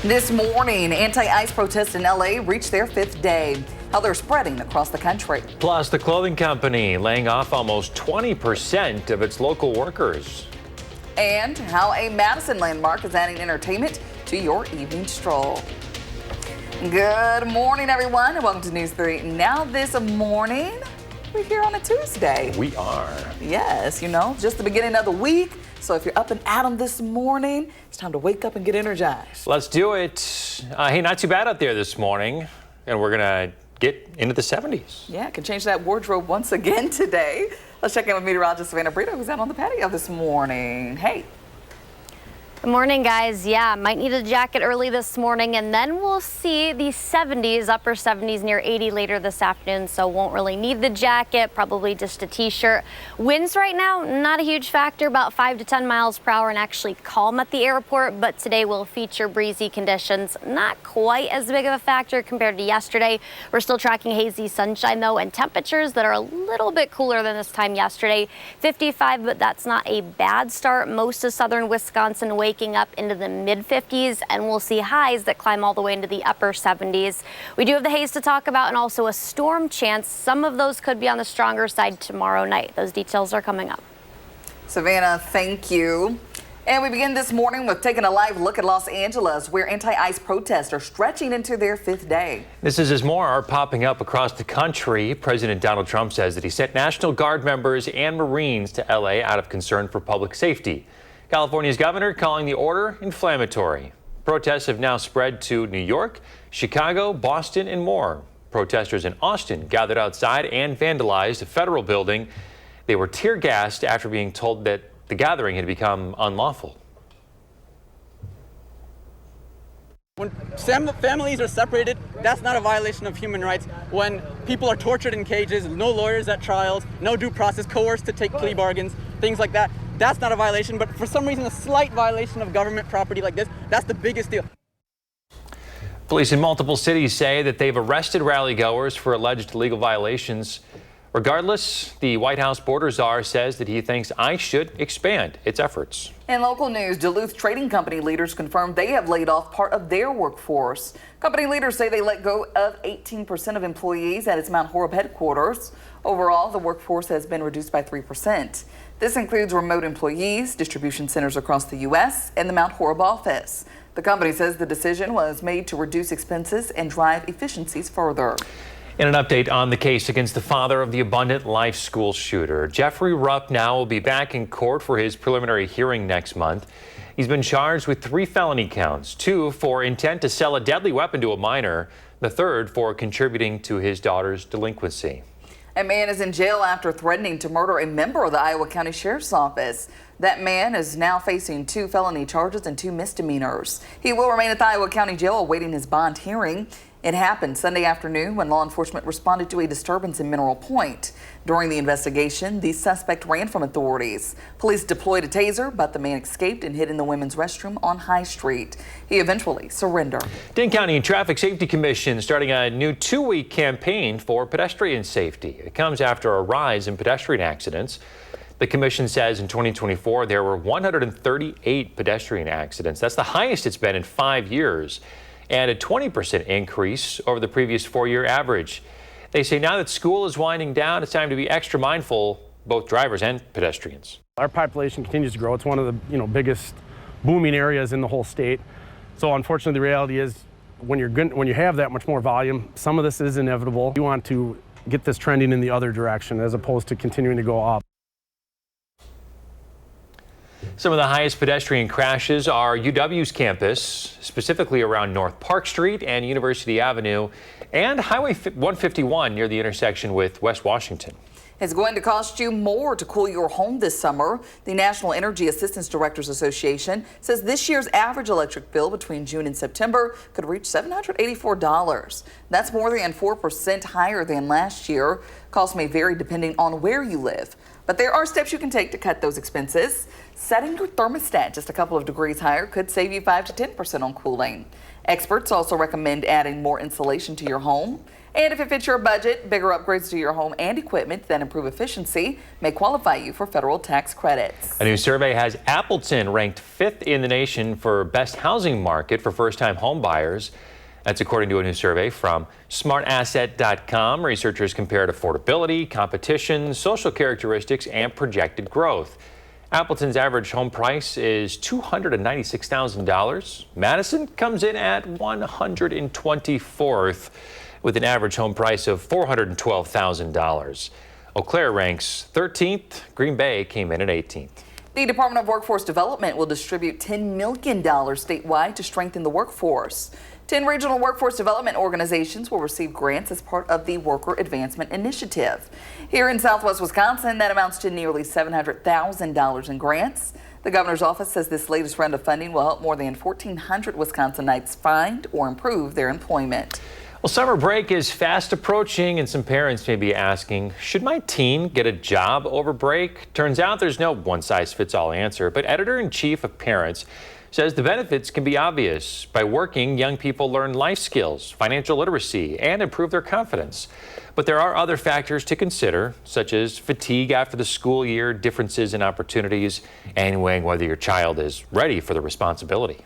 This morning, anti-ICE protests in LA reached their 5th day. How they're spreading across the country. Plus, the clothing company laying off almost 20% of its local workers. And how a Madison landmark is adding entertainment to your evening stroll. Good morning, everyone, and welcome to News 3. Now this morning, we're here on a Tuesday. We are. Yes, just the beginning of the week. So if you're up and at 'em this morning, it's time to wake up and get energized. Let's do it. Hey, not too bad out there this morning. And we're going to get into the 70s. Yeah, can change that wardrobe once again today. Let's check in with meteorologist Savannah Brito, who's out on the patio this morning. Hey. Good morning, guys. Yeah, might need a jacket early this morning, and then we'll see the 70s, upper 70s near 80 later this afternoon, so won't really need the jacket, probably just a t-shirt. Winds right now, not a huge factor, about 5 to 10 miles per hour and actually calm at the airport, but today will feature breezy conditions. Not quite as big of a factor compared to yesterday. We're still tracking hazy sunshine, though, and temperatures that are a little bit cooler than this time yesterday. 55, but that's not a bad start. Most of southern Wisconsin waking up into the mid-50s, and we'll see highs that climb all the way into the upper 70s. We do have the haze to talk about and also a storm chance. Some of those could be on the stronger side tomorrow night. Those details are coming up. Savannah, thank you. And we begin this morning with taking a live look at Los Angeles, where anti-ICE protests are stretching into their 5th day. This is as more are popping up across the country. President Donald Trump says that he sent National Guard members and Marines to LA out of concern for public safety. California's governor calling the order inflammatory. Protests have now spread to New York, Chicago, Boston, and more. Protesters in Austin gathered outside and vandalized a federal building. They were tear gassed after being told that the gathering had become unlawful. When families are separated, that's not a violation of human rights. When people are tortured in cages, no lawyers at trials, no due process, coerced to take plea bargains, things like that, that's not a violation. But for some reason, a slight violation of government property like this, that's the biggest deal. Police in multiple cities say that they've arrested rally-goers for alleged illegal violations. Regardless, the White House border czar says that he thinks ICE should expand its efforts. In local news, Duluth Trading Company leaders confirmed they have laid off part of their workforce. Company leaders say they let go of 18% of employees at its Mount Horeb headquarters. Overall, the workforce has been reduced by 3%. This includes remote employees, distribution centers across the U.S., and the Mount Horeb office. The company says the decision was made to reduce expenses and drive efficiencies further. In an update on the case against the father of the Abundant Life school shooter, Jeffrey Rupp now will be back in court for his preliminary hearing next month. He's been charged with 3 felony counts, 2 for intent to sell a deadly weapon to a minor, the 3rd for contributing to his daughter's delinquency. A man is in jail after threatening to murder a member of the Iowa County Sheriff's Office. That man is now facing 2 felony charges and 2 misdemeanors. He will remain at the Iowa County Jail awaiting his bond hearing. It happened Sunday afternoon when law enforcement responded to a disturbance in Mineral Point. During the investigation, the suspect ran from authorities. Police deployed a taser, but the man escaped and hid in the women's restroom on High Street. He eventually surrendered. Dane County Traffic Safety Commission starting a new 2-week campaign for pedestrian safety. It comes after a rise in pedestrian accidents. The commission says in 2024 there were 138 pedestrian accidents. That's the highest it's been in 5 years, and a 20% increase over the previous 4-year average. They say now that school is winding down, it's time to be extra mindful, both drivers and pedestrians. Our population continues to grow. It's one of the biggest booming areas in the whole state. So unfortunately, the reality is when you have that much more volume, some of this is inevitable. You want to get this trending in the other direction as opposed to continuing to go up. Some of the highest pedestrian crashes are UW's campus, specifically around North Park Street and University Avenue, and Highway 151 near the intersection with West Washington. It's going to cost you more to cool your home this summer. The National Energy Assistance Directors Association says this year's average electric bill between June and September could reach $784. That's more than 4% higher than last year. Costs may vary depending on where you live, but there are steps you can take to cut those expenses. Setting your thermostat just a couple of degrees higher could save you 5 to 10% on cooling. Experts also recommend adding more insulation to your home. And if it fits your budget, bigger upgrades to your home and equipment that improve efficiency may qualify you for federal tax credits. A new survey has Appleton ranked 5th in the nation for best housing market for first-time home buyers. That's according to a new survey from smartasset.com. Researchers compared affordability, competition, social characteristics, and projected growth. Appleton's average home price is $296,000. Madison comes in at 124th with an average home price of $412,000. Eau Claire ranks 13th. Green Bay came in at 18th. The Department of Workforce Development will distribute $10 million statewide to strengthen the workforce. 10 regional workforce development organizations will receive grants as part of the Worker Advancement Initiative. Here in Southwest Wisconsin, that amounts to nearly $700,000 in grants. The governor's office says this latest round of funding will help more than 1,400 Wisconsinites find or improve their employment. Well, summer break is fast approaching, and some parents may be asking, should my teen get a job over break? Turns out there's no one-size-fits-all answer, but editor-in-chief of Parents says the benefits can be obvious. By working, young people learn life skills, financial literacy, and improve their confidence. But there are other factors to consider, such as fatigue after the school year, differences in opportunities, and weighing whether your child is ready for the responsibility.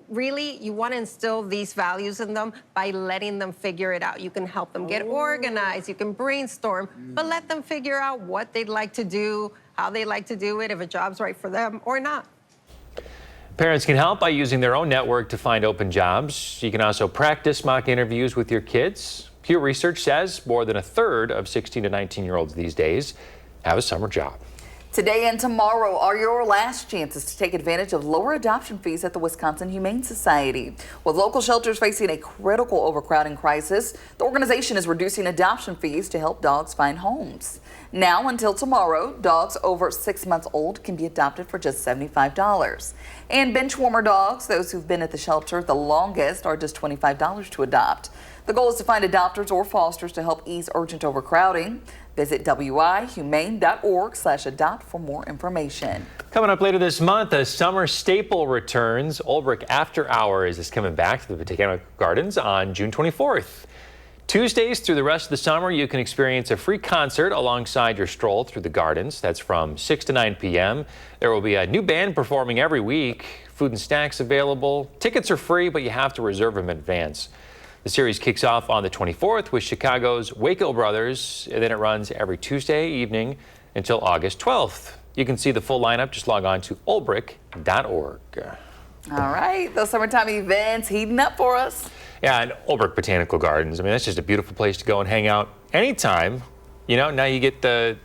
Really, you want to instill these values in them by letting them figure it out. You can help them get organized, you can brainstorm, but let them figure out what they'd like to do, how they like to do it, if a job's right for them or not. Parents can help by using their own network to find open jobs. You can also practice mock interviews with your kids. Pew Research says more than a third of 16 to 19-year-olds these days have a summer job. Today and tomorrow are your last chances to take advantage of lower adoption fees at the Wisconsin Humane Society. With local shelters facing a critical overcrowding crisis, the organization is reducing adoption fees to help dogs find homes. Now until tomorrow, dogs over 6 months old can be adopted for just $75. And bench warmer dogs, those who've been at the shelter the longest, are just $25 to adopt. The goal is to find adopters or fosters to help ease urgent overcrowding. Visit wihumane.org/adopt for more information. Coming up later this month, a summer staple returns. Olbrich After Hours is coming back to the Botanical Gardens on June 24th. Tuesdays through the rest of the summer, you can experience a free concert alongside your stroll through the gardens. That's from 6 to 9 p.m. There will be a new band performing every week. Food and snacks available. Tickets are free, but you have to reserve them in advance. The series kicks off on the 24th with Chicago's Waco Brothers, and then it runs every Tuesday evening until August 12th. You can see the full lineup. Just log on to olbrich.org. All right, those summertime events heating up for us. Yeah, and Olbrich Botanical Gardens. I mean, that's just a beautiful place to go and hang out anytime. You know, now you get the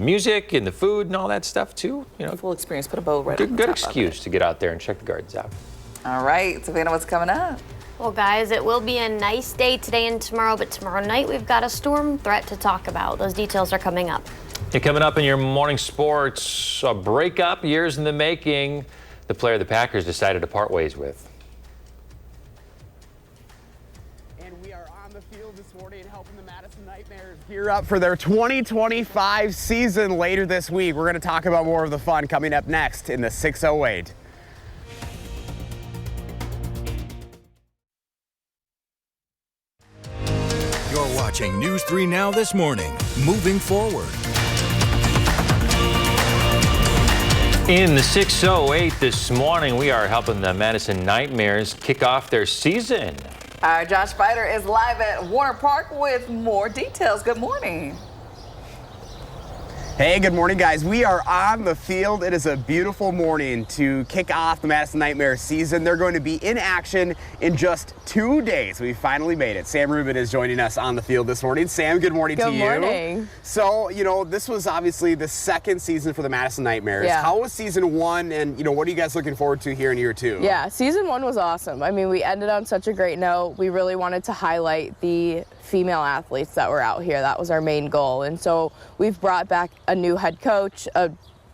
music and the food and all that stuff too. You know, Full experience. Put a bow right good, on the good top of it. excuse to get out there and check the gardens out. All right, Savannah, what's coming up? Well, guys, it will be a nice day today and tomorrow, but tomorrow night we've got a storm threat to talk about. Those details are coming up. Yeah, coming up in your morning sports, a breakup years in the making. The player the Packers decided to part ways with. And we are on the field this morning helping the Madison Nightmares gear up for their 2025 season later this week. We're going to talk about more of the fun coming up next in the 608. You're watching News 3 Now this morning. Moving forward. In the 608 this morning, we are helping the Madison Nightmares kick off their season. Our Josh Spider is live at Warner Park with more details. Good morning. Hey, good morning, guys. We are on the field. It is a beautiful morning to kick off the Madison Nightmares season. They're going to be in action in just 2 days. We finally made it. Sam Rubin is joining us on the field this morning. Sam, good morning to you. Good morning. So, you know, this was obviously the second season for the Madison Nightmares. Yeah. How was season one, and, you know, what are you guys looking forward to here in year two? Yeah, season one was awesome. I mean, we ended on such a great note. We really wanted to highlight the female athletes that were out here. That was our main goal. And so we've brought back a new head coach, a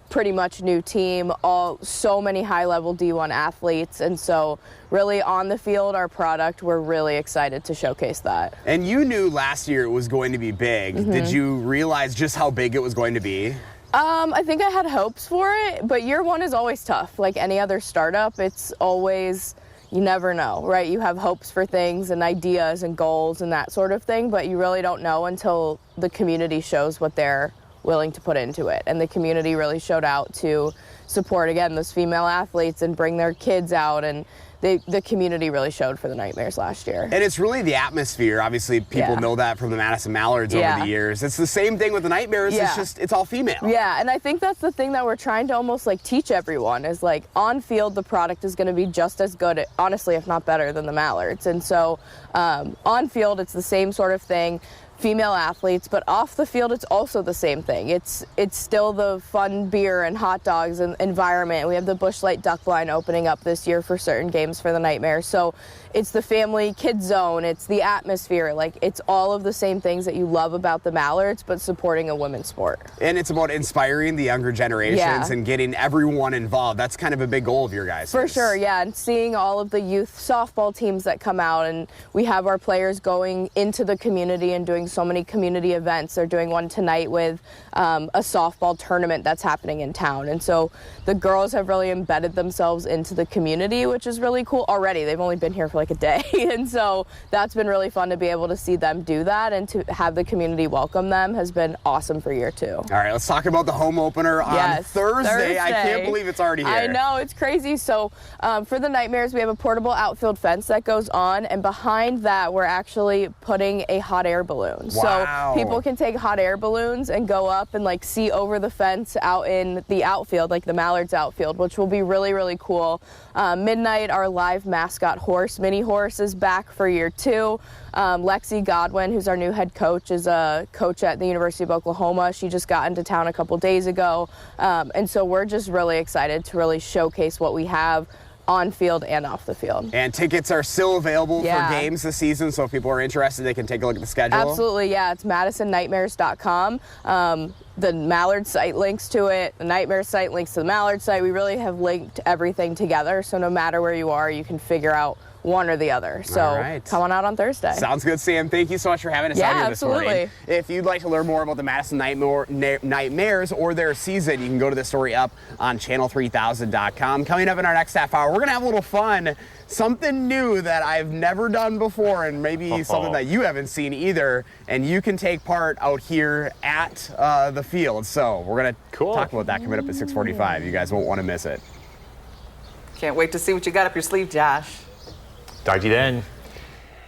pretty much new team, so many high-level D1 athletes. And so really on the field, our product, we're really excited to showcase that. And you knew last year it was going to be big. Mm-hmm. Did you realize just how big it was going to be? I think I had hopes for it, but year one is always tough. Like any other startup, it's always, you never know, right? You have hopes for things and ideas and goals and that sort of thing, but you really don't know until the community shows what they're willing to put into it. And the community really showed out to support, again, those female athletes and bring their kids out, and the community really showed for the Nightmares last year. And it's really the atmosphere. Obviously, people know that from the Madison Mallards over the years. It's the same thing with the Nightmares. It's just, it's all female. Yeah, and I think that's the thing that we're trying to almost like teach everyone is like on field, the product is going to be just as good, honestly, if not better than the Mallards. And so on field, it's the same sort of thing. Female athletes, but off the field it's also the same thing. It's still the fun beer and hot dogs and environment. We have the Busch Light Duck Blind opening up this year for certain games for the Nightmares. So it's the family kids zone, it's the atmosphere, like it's all of the same things that you love about the Mallards, but supporting a women's sport. And it's about inspiring the younger generations and getting everyone involved. That's kind of a big goal of your guys. For sure, yeah, and seeing all of the youth softball teams that come out, and we have our players going into the community and doing so many community events. They're doing one tonight with a softball tournament that's happening in town. And so the girls have really embedded themselves into the community, which is really cool already. They've only been here for like a day. And so that's been really fun to be able to see them do that, and to have the community welcome them has been awesome for year 2. All right, let's talk about the home opener on Thursday. I can't believe it's already here. I know, it's crazy. So for the Nightmares, we have a portable outfield fence that goes on, and behind that we're actually putting a hot air balloon. Wow. So people can take hot air balloons and go up and like see over the fence out in the outfield, like the Mallards outfield, which will be really, really cool. Midnight, our live mascot horse, Mini Horse, is back for year 2. Lexi Godwin, who's our new head coach, is a coach at the University of Oklahoma. She just got into town a couple days ago. And so we're just really excited to really showcase what we have on field and off the field. And tickets are still available for games this season, so if people are interested, they can take a look at the schedule. Absolutely, yeah. It's MadisonNightmares.com. The Mallard site links to it, the Nightmares site links to the Mallard site. We really have linked everything together, so no matter where you are, you can figure out one or the other. So come on out on Thursday. Sounds good, Sam. Thank you so much for having us out here this morning. If you'd like to learn more about the Madison Nightmares or their season, you can go to the story up on channel3000.com. Coming up in our next half hour, we're going to have a little fun. Something new that I've never done before, and maybe something that you haven't seen either, and you can take part out here at the field. So we're going to talk about that coming up at 6:45. You guys won't want to miss it. Can't wait to see what you got up your sleeve, Josh. Talk to you then.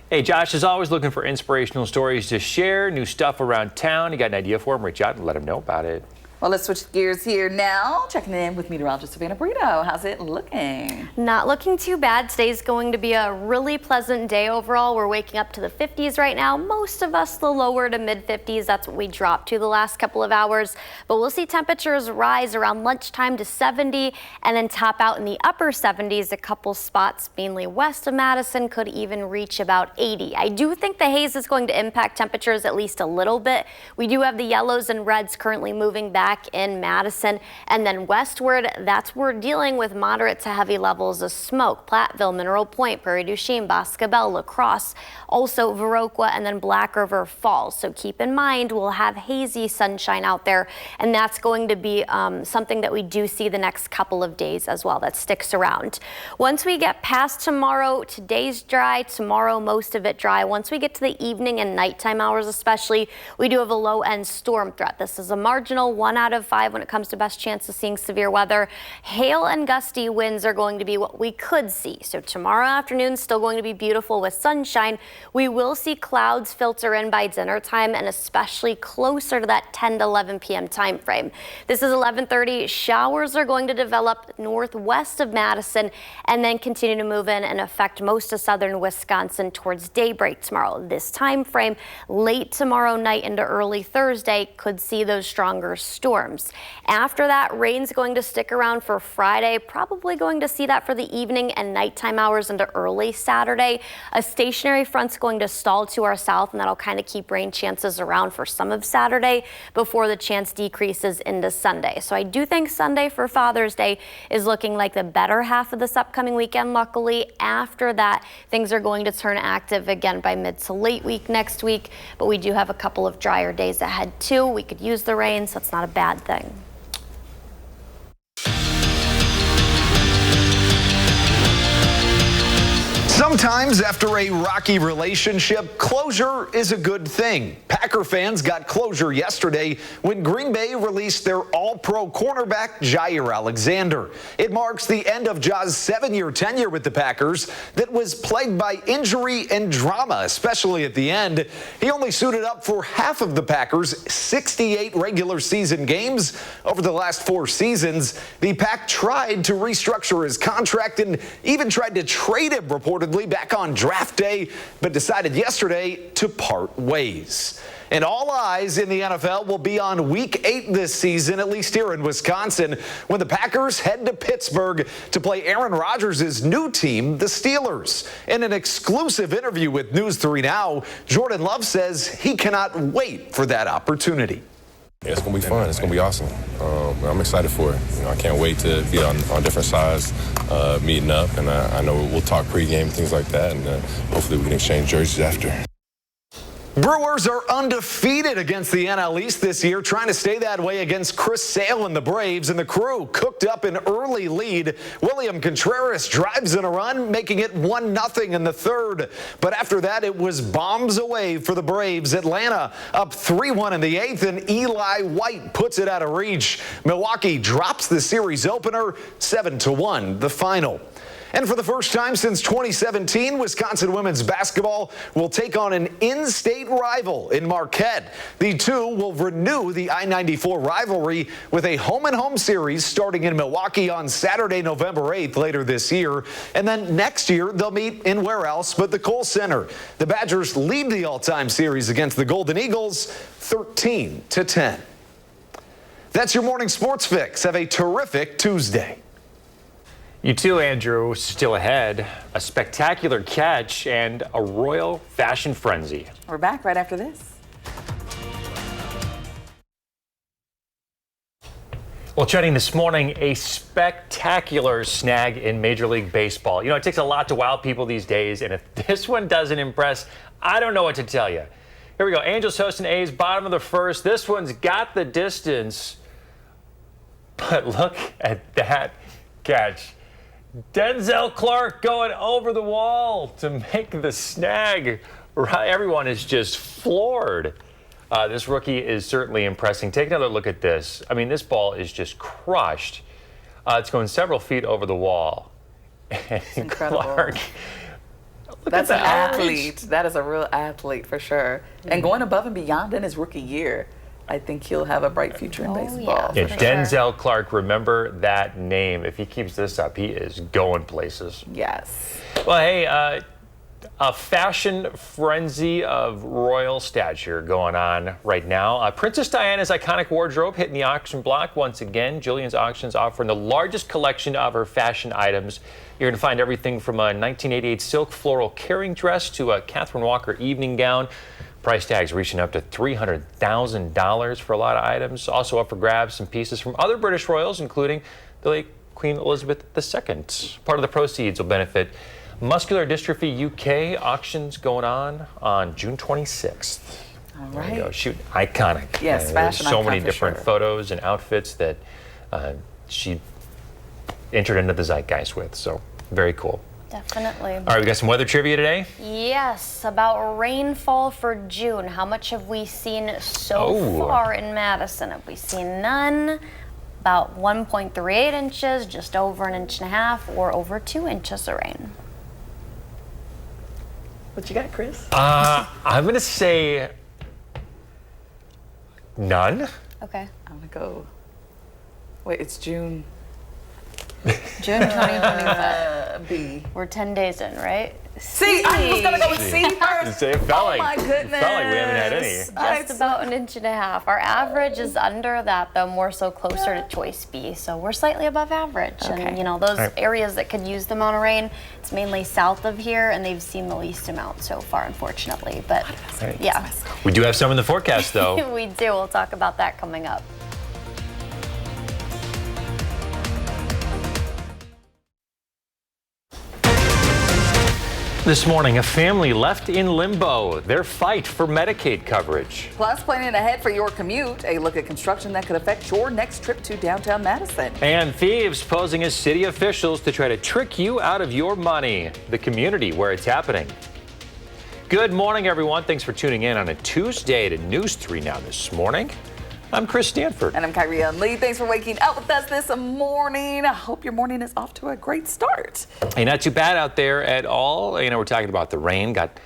Hey, Josh is always looking for inspirational stories to share, new stuff around town. You got an idea for him? Reach out and let him know about it. Well, let's switch gears here now. Checking in with meteorologist Savannah Brito. How's it looking? Not looking too bad. Today's going to be a really pleasant day overall. We're waking up to the 50s right now. Most of us the lower to mid 50s. That's what we dropped to the last couple of hours. But we'll see temperatures rise around lunchtime to 70 and then top out in the upper 70s. A couple spots, mainly west of Madison, could even reach about 80. I do think the haze is going to impact temperatures at least a little bit. We do have the yellows and reds currently moving back in Madison, and then westward, that's where we're dealing with moderate to heavy levels of smoke. Platteville, Mineral Point, Prairie du Chien, Boscobel, La Crosse, also Viroqua, and then Black River Falls. So keep in mind, we'll have hazy sunshine out there, and that's going to be something that we do see the next couple of days as well. That sticks around. Once we get past tomorrow, today's dry, tomorrow most of it dry. Once we get to the evening and nighttime hours especially, we do have a low-end storm threat. This is a marginal 1 out of 5 when it comes to best chance of seeing severe weather. Hail and gusty winds are going to be what we could see. So tomorrow afternoon still going to be beautiful with sunshine. We will see clouds filter in by dinner time, and especially closer to that 10 to 11 p.m. time frame. This is 11:30. Showers are going to develop northwest of Madison and then continue to move in and affect most of southern Wisconsin towards daybreak tomorrow. This time frame, late tomorrow night into early Thursday, could see those stronger storms. After that, rain's going to stick around for Friday, probably going to see that for the evening and nighttime hours into early Saturday. A stationary front's going to stall to our south, and that'll kind of keep rain chances around for some of Saturday before the chance decreases into Sunday. So I do think Sunday for Father's Day is looking like the better half of this upcoming weekend. Luckily, after that, things are going to turn active again by mid to late week next week, but we do have a couple of drier days ahead too. We could use the rain, so it's not a bad thing. Sometimes after a rocky relationship, closure is a good thing. Packer fans got closure yesterday when Green Bay released their all-pro cornerback Jair Alexander. It marks the end of Ja's 7-year tenure with the Packers that was plagued by injury and drama, especially at the end. He only suited up for half of the Packers' 68 regular season games over the last 4 seasons. The Pack tried to restructure his contract and even tried to trade him reportedly back on draft day, but decided yesterday to part ways. And all eyes in the NFL will be on Week 8 this season, at least here in Wisconsin, when the Packers head to Pittsburgh to play Aaron Rodgers' new team, the Steelers. In an exclusive interview with News 3 Now, Jordan Love says he cannot wait for that opportunity. Yeah, it's going to be fun. It's going to be awesome. I'm excited for it. I can't wait to be on different sides, meeting up, and I know we'll talk pregame and things like that, and hopefully we can exchange jerseys after. Brewers are undefeated against the NL East this year, trying to stay that way against Chris Sale and the Braves, and the Crew cooked up an early lead. William Contreras drives in a run, making it 1-0 in the third. But after that, it was bombs away for the Braves. Atlanta up 3-1 in the 8th, and Eli White puts it out of reach. Milwaukee drops the series opener, 7-1, the final. And for the first time since 2017, Wisconsin women's basketball will take on an in-state rival in Marquette. The two will renew the I-94 rivalry with a home-and-home series starting in Milwaukee on Saturday, November 8th later this year. And then next year, they'll meet in where else but the Kohl Center. The Badgers lead the all-time series against the Golden Eagles 13-10. That's your morning sports fix. Have a terrific Tuesday. You too, Andrew. Still ahead, a spectacular catch and a royal fashion frenzy. We're back right after this. Well, chatting this morning, a spectacular snag in Major League Baseball. You know, it takes a lot to wow people these days, and if this one doesn't impress, I don't know what to tell you. Here we go. Angels hosting A's, bottom of the first. This one's got the distance, but look at that catch. Denzel Clark going over the wall to make the snag. Everyone is just floored. This rookie is certainly impressing. Take another look at this. I mean, this ball is just crushed. It's going several feet over the wall. It's incredible. Clark, that's an athlete. That is a real athlete for sure. And going above and beyond in his rookie year. I think he'll have a bright future in baseball. Yeah, Denzel Clark, remember that name. If he keeps this up, he is going places. Yes. Well, hey, a fashion frenzy of royal stature going on right now. Princess Diana's iconic wardrobe hitting the auction block once again. Julian's Auctions offering the largest collection of her fashion items. You're going to find everything from a 1988 silk floral carrying dress to a Catherine Walker evening gown. Price tags reaching up to $300,000 for a lot of items. Also up for grabs some pieces from other British royals, including the late Queen Elizabeth II. Part of the proceeds will benefit Muscular Dystrophy UK. Auctions going on June 26th. All right. There you go. Shoot, iconic. Yes, fashion so icon many for different sure. photos and outfits that she entered into the zeitgeist with. So very cool. Definitely. All right, we got some weather trivia today. Yes, about rainfall for June. How much have we seen so far in Madison? Have we seen none? About 1.38 inches, just over 1.5 inches, or over 2 inches of rain. What you got, Chris? I'm going to say none. Okay. I'm going to go. Wait, it's June. June 2025. B. We're 10 days in, right? C. I was going to go with C first. It felt Oh like, my goodness. It felt like we haven't had any. Just about 1.5 inches. Our average is under that, though, more so closer to choice B. So we're slightly above average. Okay. And, you know, those areas that could use the amount of rain, it's mainly south of here, and they've seen the least amount so far, unfortunately. But, yeah. We do have some in the forecast, though. We do. We'll talk about that coming up. This morning, a family left in limbo, their fight for Medicaid coverage. Plus, planning ahead for your commute, a look at construction that could affect your next trip to downtown Madison. And thieves posing as city officials to try to trick you out of your money. The community where it's happening. Good morning, everyone. Thanks for tuning in on a Tuesday to News 3 Now this morning. I'm Chris Stanford. And I'm Kyrie Lee. Thanks for waking up with us this morning. I hope your morning is off to a great start. Hey, not too bad out there at all. You know, we're talking about the rain. Got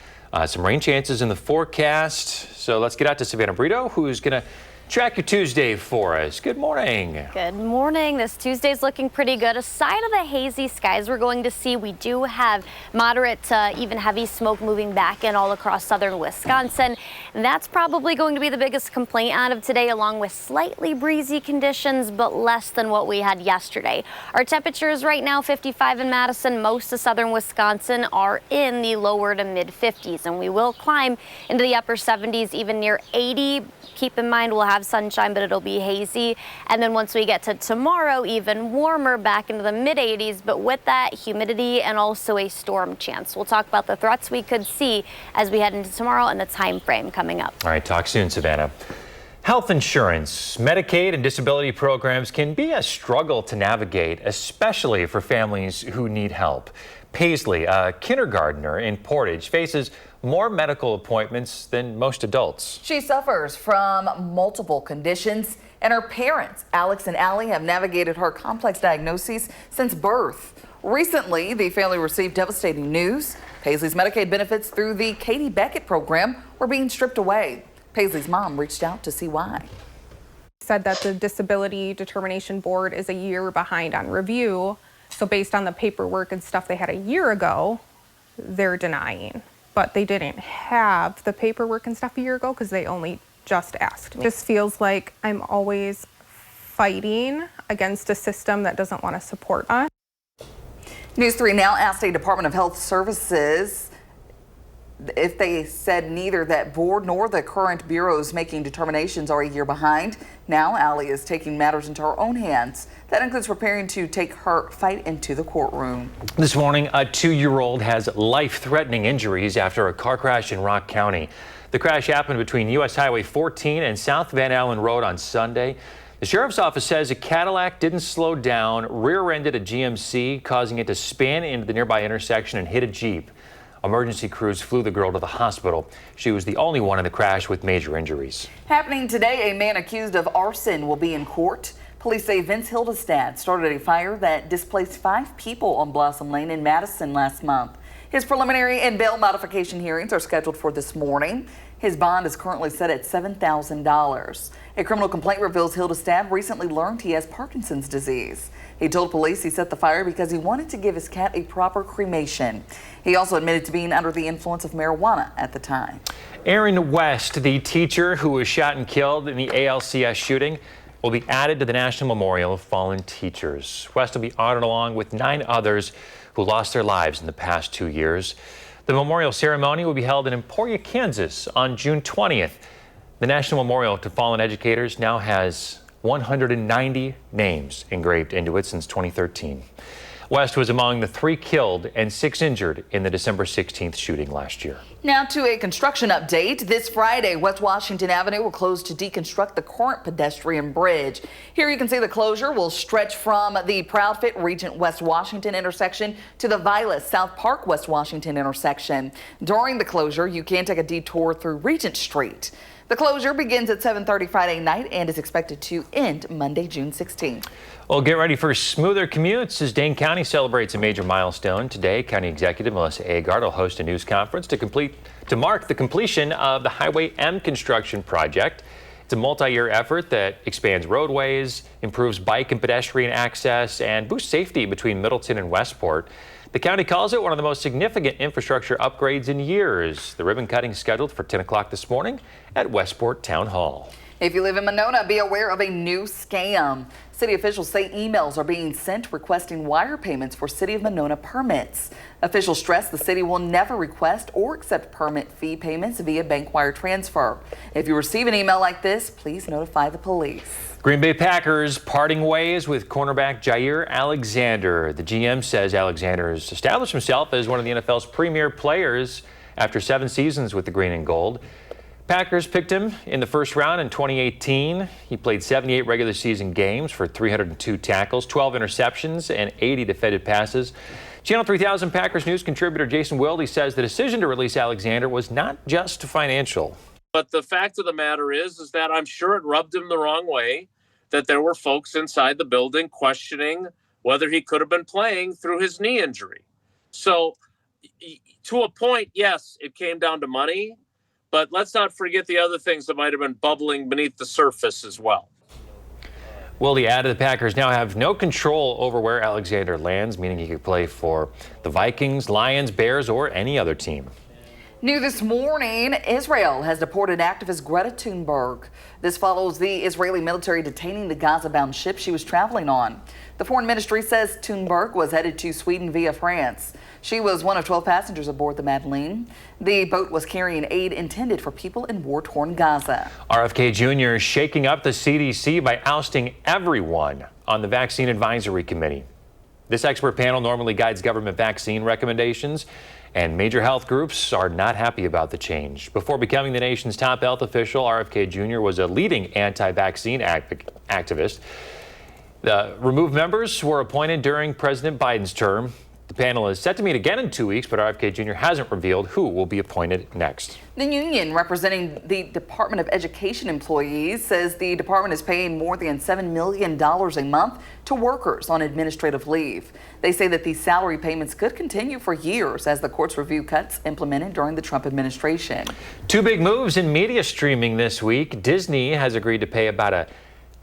some rain chances in the forecast. So let's get out to Savannah Brito, who's going to track your Tuesday for us. Good morning. Good morning. This Tuesday's looking pretty good. Aside of the hazy skies we're going to see, we do have moderate to even heavy smoke moving back in all across southern Wisconsin. And that's probably going to be the biggest complaint out of today, along with slightly breezy conditions, but less than what we had yesterday. Our temperatures right now, 55 in Madison. Most of southern Wisconsin are in the lower to mid 50s, and we will climb into the upper 70s, even near 80. Keep in mind, we'll have sunshine, but it'll be hazy. And then once we get to tomorrow, even warmer, back into the mid 80s, but with that humidity and also a storm chance. We'll talk about the threats we could see as we head into tomorrow and the time frame coming up. All right, talk soon, Savannah. Health insurance, Medicaid, and disability programs can be a struggle to navigate, especially for families who need help. Paisley, a kindergartner in Portage, faces more medical appointments than most adults. She suffers from multiple conditions, and her parents, Alex and Allie, have navigated her complex diagnoses since birth. Recently, the family received devastating news. Paisley's Medicaid benefits through the Katie Beckett program were being stripped away. Paisley's mom reached out to see why. Said that the Disability Determination Board is a year behind on review. So based on the paperwork and stuff they had a year ago, they're denying. But they didn't have the paperwork and stuff a year ago because they only just asked me. It just feels like I'm always fighting against a system that doesn't want to support us. News 3 Now asked a Department of Health Services if they said neither that board nor the current bureaus making determinations are a year behind. Now Allie is taking matters into her own hands. That includes preparing to take her fight into the courtroom. This morning, a 2-year-old has life-threatening injuries after a car crash in Rock County. The crash happened between U.S. Highway 14 and South Van Allen Road on Sunday. The sheriff's office says a Cadillac didn't slow down, rear-ended a GMC, causing it to spin into the nearby intersection and hit a Jeep. Emergency crews flew the girl to the hospital. She was the only one in the crash with major injuries. Happening today, a man accused of arson will be in court. Police say Vince Hildestad started a fire that displaced 5 people on Blossom Lane in Madison last month. His preliminary and bail modification hearings are scheduled for this morning. His bond is currently set at $7,000. A criminal complaint reveals Hildestad recently learned he has Parkinson's disease. He told police he set the fire because he wanted to give his cat a proper cremation. He also admitted to being under the influence of marijuana at the time. Aaron West, the teacher who was shot and killed in the ALCS shooting, will be added to the National Memorial of Fallen Teachers. West will be honored along with 9 others who lost their lives in the past 2 years. The memorial ceremony will be held in Emporia, Kansas on June 20th. The National Memorial to Fallen Educators now has 190 names engraved into it since 2013. West was among the 3 killed and 6 injured in the December 16th shooting last year. Now to a construction update. This Friday, West Washington Avenue will close to deconstruct the current pedestrian bridge. Here you can see the closure will stretch from the Proudfit Regent West Washington intersection to the Vilas South Park West Washington intersection. During the closure, you can take a detour through Regent Street. The closure begins at 7:30 Friday night and is expected to end Monday, June 16th. Well, get ready for smoother commutes as Dane County celebrates a major milestone. Today, County Executive Melissa Agard will host a news conference to mark the completion of the Highway M construction project. It's a multi-year effort that expands roadways, improves bike and pedestrian access, and boosts safety between Middleton and Westport. The county calls it one of the most significant infrastructure upgrades in years. The ribbon cutting is scheduled for 10 o'clock this morning at Westport Town Hall. If you live in Monona, be aware of a new scam. City officials say emails are being sent requesting wire payments for City of Monona permits. Officials stress the city will never request or accept permit fee payments via bank wire transfer. If you receive an email like this, please notify the police. Green Bay Packers parting ways with cornerback Jair Alexander. The GM says Alexander has established himself as one of the NFL's premier players after 7 seasons with the green and gold. Packers picked him in the first round in 2018. He played 78 regular season games for 302 tackles, 12 interceptions, and 80 defended passes. Channel 3000 Packers News contributor Jason Wilde says the decision to release Alexander was not just financial. But the fact of the matter is that I'm sure it rubbed him the wrong way that there were folks inside the building questioning whether he could have been playing through his knee injury. So to a point, yes, it came down to money. But let's not forget the other things that might have been bubbling beneath the surface as well. Wilde added the Packers now have no control over where Alexander lands, meaning he could play for the Vikings, Lions, Bears, or any other team. New this morning, Israel has deported activist Greta Thunberg. This follows the Israeli military detaining the Gaza-bound ship she was traveling on. The foreign ministry says Thunberg was headed to Sweden via France. She was one of 12 passengers aboard the Madeleine. The boat was carrying aid intended for people in war-torn Gaza. RFK Jr. is shaking up the CDC by ousting everyone on the Vaccine Advisory Committee. This expert panel normally guides government vaccine recommendations, and major health groups are not happy about the change. Before becoming the nation's top health official, RFK Jr. was a leading anti-vaccine activist. The removed members were appointed during President Biden's term. The panel is set to meet again in 2 weeks, but RFK Jr. hasn't revealed who will be appointed next. The union representing the Department of Education employees says the department is paying more than $7 million a month to workers on administrative leave. They say that these salary payments could continue for years as the courts review cuts implemented during the Trump administration. 2 big moves in media streaming this week. Disney has agreed to pay about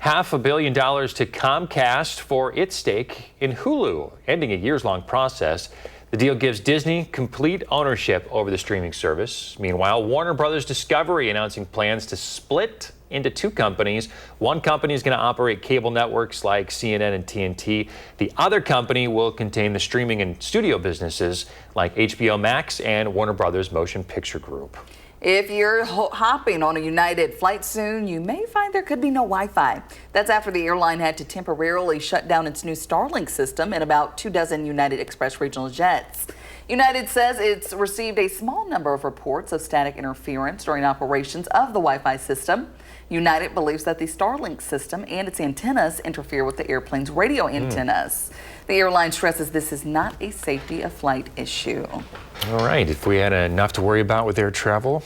$500 million to Comcast for its stake in Hulu, ending a years-long process. The deal gives Disney complete ownership over the streaming service. Meanwhile, Warner Brothers Discovery announcing plans to split into 2 companies. One company is going to operate cable networks like CNN and TNT. The other company will contain the streaming and studio businesses like HBO Max and Warner Brothers Motion Picture Group. If you're hopping on a United flight soon, you may find there could be no Wi-Fi. That's after the airline had to temporarily shut down its new Starlink system in about 24 United Express regional jets. United says it's received a small number of reports of static interference during operations of the Wi-Fi system. United believes that the Starlink system and its antennas interfere with the airplane's radio antennas. The airline stresses this is not a safety of flight issue. All right, if we had enough to worry about with air travel,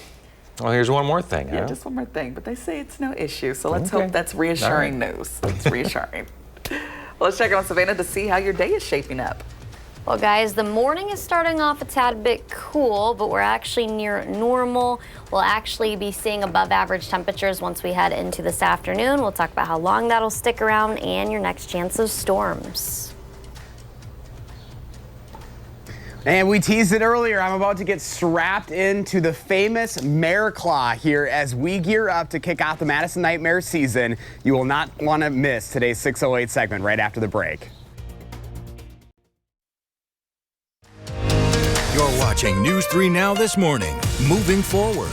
well, here's one more thing. Yeah, just one more thing, but they say it's no issue, so let's hope that's reassuring news. It's reassuring. Well, let's check on Savannah to see how your day is shaping up. Well, guys, the morning is starting off a tad bit cool, but we're actually near normal. We'll actually be seeing above average temperatures once we head into this afternoon. We'll talk about how long that'll stick around and your next chance of storms. And we teased it earlier, I'm about to get strapped into the famous Mare Claw here as we gear up to kick off the Madison Nightmares season. You will not want to miss today's 608 segment right after the break. You're watching News 3 Now this morning. Moving forward.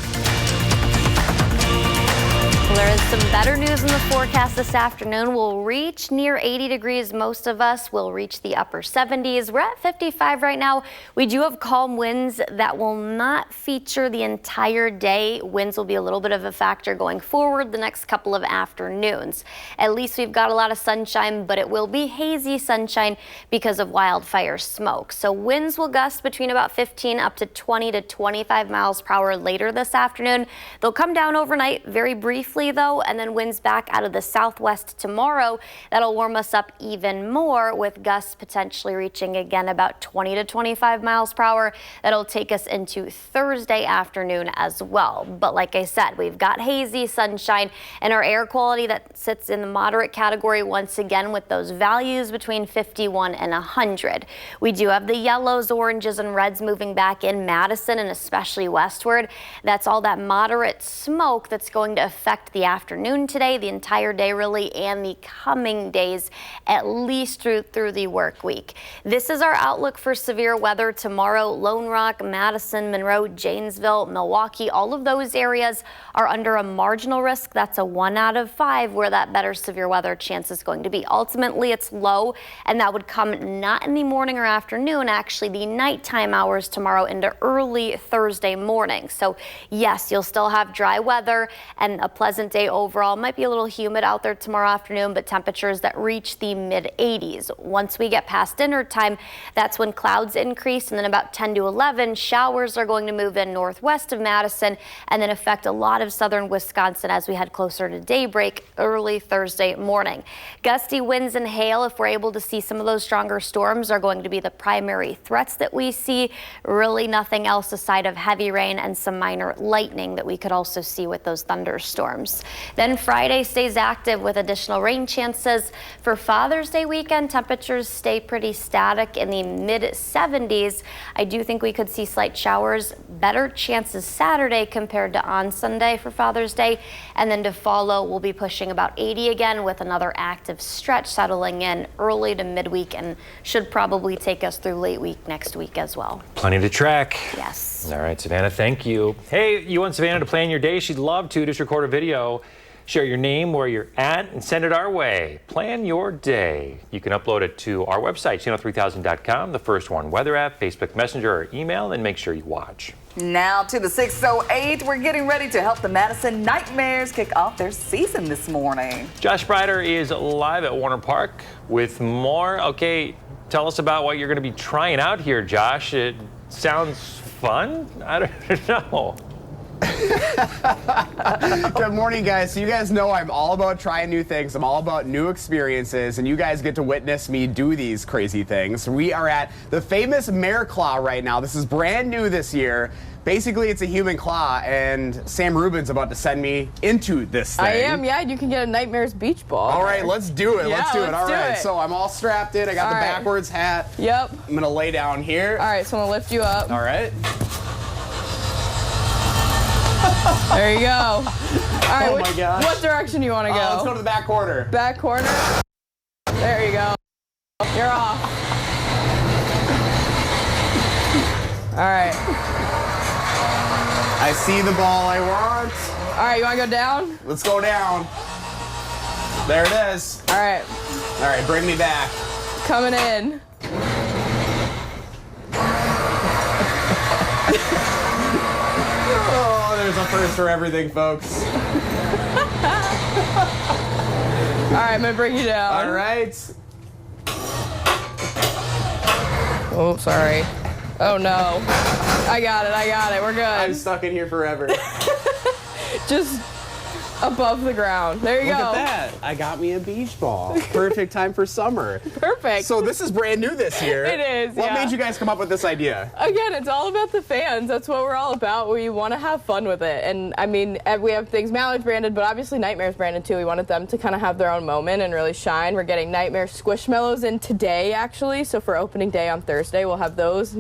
There is some better news in the forecast this afternoon. We'll reach near 80 degrees. Most of us will reach the upper 70s. We're at 55 right now. We do have calm winds that will not feature the entire day. Winds will be a little bit of a factor going forward the next couple of afternoons. At least we've got a lot of sunshine, but it will be hazy sunshine because of wildfire smoke. So winds will gust between about 15 up to 20 to 25 miles per hour later this afternoon. They'll come down overnight very briefly though, and then winds back out of the southwest tomorrow. That'll warm us up even more with gusts potentially reaching again about 20 to 25 miles per hour. That'll take us into Thursday afternoon as well. But like I said, we've got hazy sunshine and our air quality that sits in the moderate category once again with those values between 51 and 100. We do have the yellows, oranges, and reds moving back in Madison and especially westward. That's all that moderate smoke that's going to affect impact the afternoon today, the entire day really, and the coming days, at least through the work week. This is our outlook for severe weather tomorrow. Lone Rock, Madison, Monroe, Janesville, Milwaukee, all of those areas are under a marginal risk. That's a 1 out of 5 where that better severe weather chance is going to be. Ultimately, it's low, and that would come not in the morning or afternoon, actually the nighttime hours tomorrow into early Thursday morning. So yes, you'll still have dry weather and a pleasant day overall. Might be a little humid out there tomorrow afternoon, but temperatures that reach the mid 80s. Once we get past dinner time, that's when clouds increase, and then about 10 to 11, showers are going to move in northwest of Madison and then affect a lot of southern Wisconsin as we head closer to daybreak early Thursday morning. Gusty winds and hail, if we're able to see some of those stronger storms, are going to be the primary threats that we see. Really nothing else aside of heavy rain and some minor lightning that we could also see with those thunderstorms. Then Friday stays active with additional rain chances. For Father's Day weekend, temperatures stay pretty static in the mid 70s. I do think we could see slight showers, better chances Saturday compared to on Sunday for Father's Day. And then to follow, we'll be pushing about 80 again with another active stretch settling in early to midweek and should probably take us through late week next week as well. Plenty to track. Yes. All right, Savannah, thank you. Hey, you want Savannah to plan your day? She'd love to. Just record a video, share your name, where you're at, and send it our way. Plan your day. You can upload it to our website, channel3000.com, the First One Weather app, Facebook Messenger, or email, and make sure you watch. Now to the 608. We're getting ready to help the Madison Nightmares kick off their season this morning. Josh Breider is live at Warner Park with more. Okay, tell us about what you're going to be trying out here, Josh. It sounds fun? I don't know. Good morning, guys. So you guys know I'm all about trying new things. I'm all about new experiences, and you guys get to witness me do these crazy things. We are at the famous Mare Claw right now. This is brand new this year. Basically, it's a human claw, and Sam Rubin's about to send me into this thing. I am, yeah. You can get a Nightmares beach ball. All right, let's do it. Yeah, let's do it. All right, it. so I'm all strapped in. I got the backwards hat. Yep. I'm going to lay down here. All right, so I'm going to lift you up. All right. There you go. All right, oh my gosh. What direction do you want to go? Let's go to the back corner. Back corner? There you go. You're off. All right. I see the ball I want. All right, you want to go down? Let's go down. There it is. All right. All right, bring me back. Coming in. Oh, there's a first for everything, folks. All right, I'm going to bring you down. All right. Oh, sorry. Oh, no. I got it. We're good. I'm stuck in here forever. Just above the ground. There you go. Look at that. I got me a beach ball. Perfect time for summer. Perfect. So this is brand new this year. It is, What made you guys come up with this idea? Again, it's all about the fans. That's what we're all about. We want to have fun with it. And I mean, we have things Mallards branded, but obviously Nightmares branded too. We wanted them to kind of have their own moment and really shine. We're getting Nightmare Squishmallows in today, actually. So for opening day on Thursday, we'll have those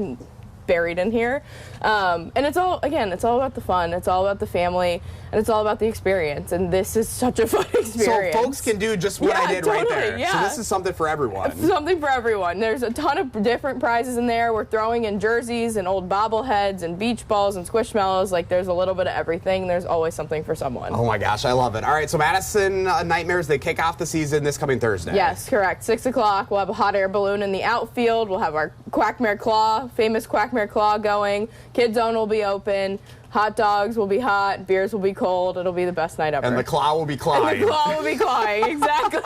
buried in here. And it's all about the fun. It's all about the family. And it's all about the experience. And this is such a fun experience. So folks can do just what I did right there. Yeah. So this is something for everyone. Something for everyone. There's a ton of different prizes in there. We're throwing in jerseys and old bobbleheads and beach balls and squishmallows. Like, there's a little bit of everything. There's always something for someone. Oh my gosh, I love it. All right, so Madison Nightmares, they kick off the season this coming Thursday. Yes, correct. 6 o'clock. We'll have a hot air balloon in the outfield. We'll have our Quackmare Claw, famous Quackmare Claw going. Kids Zone will be open. Hot dogs will be hot, beers will be cold. It'll be the best night ever. And the claw will be clawing. And the claw will be clawing, exactly.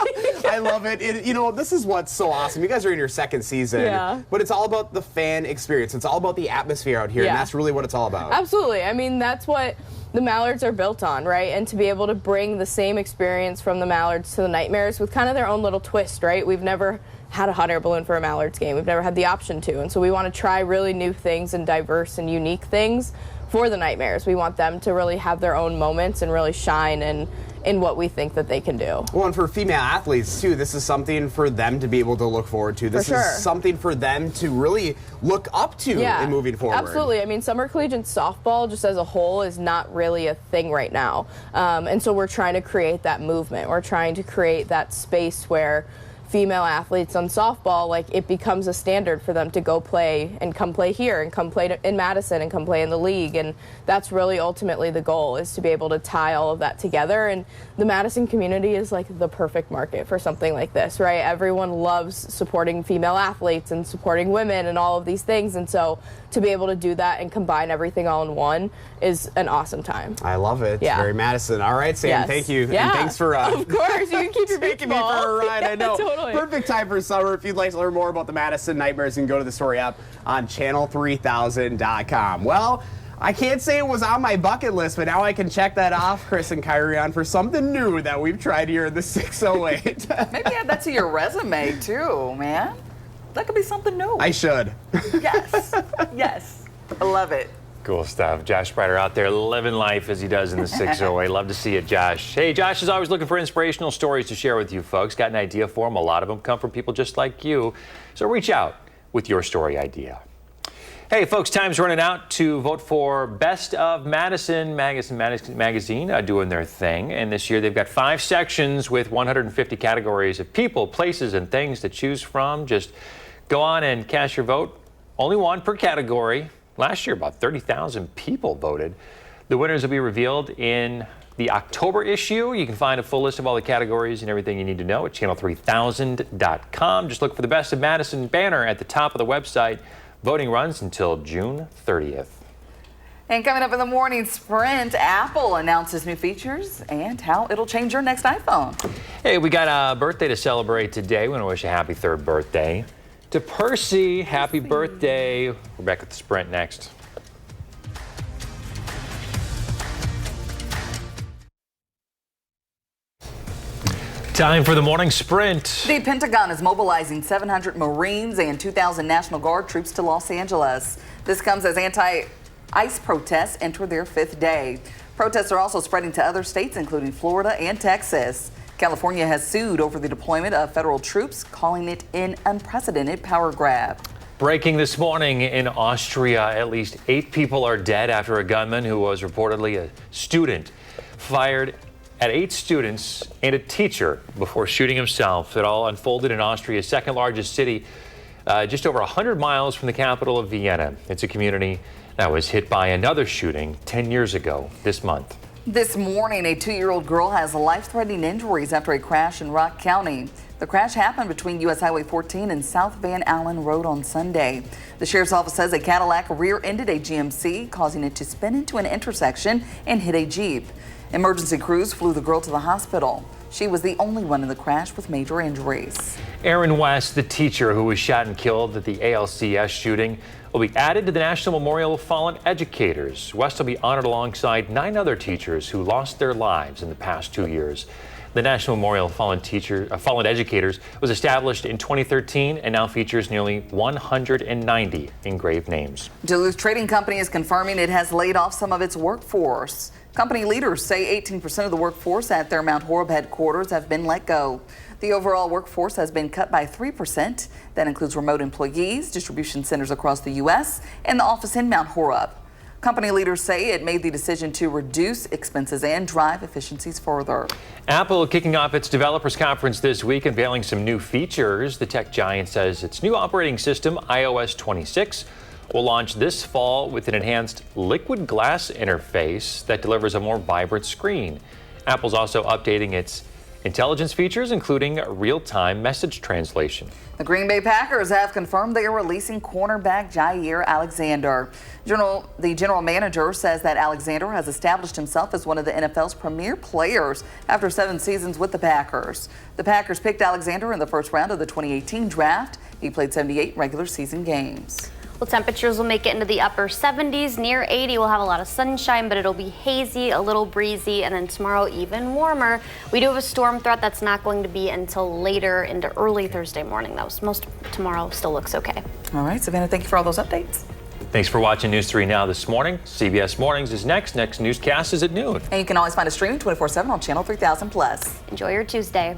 I love it. You know, this is what's so awesome. You guys are in your second season, but it's all about the fan experience. It's all about the atmosphere out here, and that's really what it's all about. Absolutely. I mean, that's what the Mallards are built on, right? And to be able to bring the same experience from the Mallards to the Nightmares with kind of their own little twist, right? We've never had a hot air balloon for a Mallards game. We've never had the option to, and so we want to try really new things and diverse and unique things for the Nightmares. We want them to really have their own moments and really shine and in what we think that they can do. Well, and for female athletes too, this is something for them to be able to look forward to. This is something for them to really look up to in moving forward. Absolutely. I mean, summer collegiate softball just as a whole is not really a thing right now. And so we're trying to create that movement. We're trying to create that space where female athletes on softball, like, it becomes a standard for them to go play and come play here and come play in Madison and come play in the league. And that's really ultimately the goal, is to be able to tie all of that together. And the Madison community is like the perfect market for something like this, right? Everyone loves supporting female athletes and supporting women and all of these things. And so to be able to do that and combine everything all in one is an awesome time. I love it. Yeah. Very Madison. All right, Sam, thank you. Yeah. And thanks for of course, you can keep your taking me for a ride. I know. Totally. Perfect time for summer. If you'd like to learn more about the Madison Nightmares, you can go to the story up on channel3000.com. Well, I can't say it was on my bucket list, but now I can check that off, Chris and Kyrie, on for something new that we've tried here in the 608. Maybe add that to your resume too, man. That could be something new. I should. Yes. Yes. I love it. Cool stuff. Josh Spreiter out there living life as he does in the 608. Love to see it, Josh. Hey, Josh is always looking for inspirational stories to share with you folks. Got an idea for them? A lot of them come from people just like you. So reach out with your story idea. Hey, folks, time's running out to vote for Best of Madison magazine doing their thing. And this year they've got 5 sections with 150 categories of people, places, and things to choose from. Just go on and cast your vote. Only one per category. Last year, about 30,000 people voted. The winners will be revealed in the October issue. You can find a full list of all the categories and everything you need to know at channel3000.com. Just look for the Best of Madison banner at the top of the website. Voting runs until June 30th. And coming up in the morning sprint, Apple announces new features and how it'll change your next iPhone. Hey, we got a birthday to celebrate today. We want to wish a happy 3rd birthday to Percy. Happy birthday. We're back at the sprint next. Time for the morning sprint. The Pentagon is mobilizing 700 Marines and 2,000 National Guard troops to Los Angeles. This comes as anti-ICE protests enter their 5th day. Protests are also spreading to other states, including Florida and Texas. California has sued over the deployment of federal troops, calling it an unprecedented power grab. Breaking this morning in Austria, at least 8 people are dead after a gunman who was reportedly a student fired at 8 students and a teacher before shooting himself. It all unfolded in Austria's 2nd largest city, just over 100 miles from the capital of Vienna. It's a community that was hit by another shooting 10 years ago this month. This morning, a 2-year-old girl has life-threatening injuries after a crash in Rock County. The crash happened between U.S. Highway 14 and South Van Allen Road on Sunday. The sheriff's office says a Cadillac rear-ended a GMC, causing it to spin into an intersection and hit a Jeep. Emergency crews flew the girl to the hospital. She was the only one in the crash with major injuries. Aaron West, the teacher who was shot and killed at the ALCS shooting, will be added to the National Memorial of Fallen Educators. West will be honored alongside 9 other teachers who lost their lives in the past 2 years. The National Memorial of Fallen Educators was established in 2013 and now features nearly 190 engraved names. Duluth Trading Company is confirming it has laid off some of its workforce. Company leaders say 18% of the workforce at their Mount Horeb headquarters have been let go. The overall workforce has been cut by 3%. That includes remote employees, distribution centers across the U.S., and the office in Mount Horeb. Company leaders say it made the decision to reduce expenses and drive efficiencies further. Apple kicking off its developers conference this week, unveiling some new features. The tech giant says its new operating system, iOS 26, will launch this fall with an enhanced liquid glass interface that delivers a more vibrant screen. Apple's also updating its intelligence features, including real-time message translation. The Green Bay Packers have confirmed they are releasing cornerback Jair Alexander. The general manager says that Alexander has established himself as one of the NFL's premier players after 7 seasons with the Packers. The Packers picked Alexander in the 1st round of the 2018 draft. He played 78 regular season games. Well, temperatures will make it into the upper 70s. Near 80, we'll have a lot of sunshine, but it'll be hazy, a little breezy, and then tomorrow even warmer. We do have a storm threat that's not going to be until later into early Thursday morning, though. So most tomorrow still looks okay. All right, Savannah, thank you for all those updates. Thanks for watching News 3 Now this morning. CBS Mornings is next. Next newscast is at noon. And you can always find us streaming 24/7 on Channel 3000+. Enjoy your Tuesday.